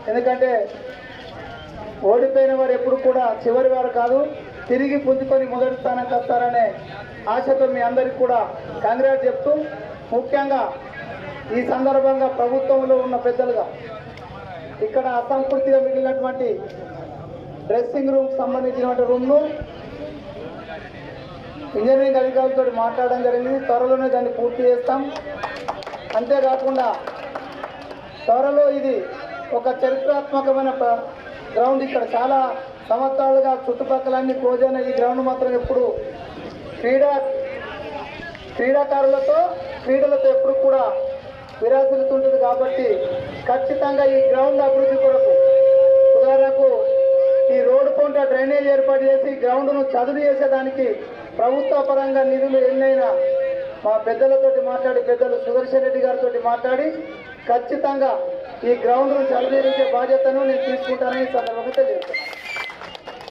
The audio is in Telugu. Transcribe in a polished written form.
ఎందుకంటే ఓడిపోయిన వారు ఎప్పుడు కూడా చివరి వారు కాదు, తిరిగి పుంజుకొని మొదటి స్థానానికి వస్తారనే ఆశతో మీ అందరికీ కూడా కాంగ్రెస్ చెప్తూ, ముఖ్యంగా ఈ సందర్భంగా ప్రభుత్వంలో ఉన్న పెద్దలుగా ఇక్కడ అసంపూర్తిగా మిగిలినటువంటి డ్రెస్సింగ్ రూమ్ సంబంధించినటువంటి రూమ్ను ఇంజనీరింగ్ అధికారులతో మాట్లాడడం జరిగింది. త్వరలోనే దాన్ని పూర్తి చేస్తాం. అంతేకాకుండా త్వరలో ఇది ఒక చరిత్రాత్మకమైన గ్రౌండ్. ఇక్కడ చాలా సంవత్సరాలుగా చుట్టుపక్కలన్నీ క్లోజ్ అయిన ఈ గ్రౌండ్ మాత్రం ఎప్పుడు క్రీడలతో ఎప్పుడు కూడా విరాసిల్లుతుంటుంది. కాబట్టి ఖచ్చితంగా ఈ గ్రౌండ్ అభివృద్ధి కొరకు, ఉదాహరణకు ఈ రోడ్డు కొంట డ్రైనేజ్ ఏర్పాటు చేసి గ్రౌండ్ను చదును చేసేదానికి ప్రభుత్వ పరంగా నిధులు ఎన్నైనా మా పెద్దలతోటి మాట్లాడి, పెద్దలు సుదర్శన్ రెడ్డి గారితో మాట్లాడి ఖచ్చితంగా ఈ గ్రౌండ్ను చదువు చేసే బాధ్యతను నేను తీసుకుంటానని సందర్భంగా తెలియజేస్తాను.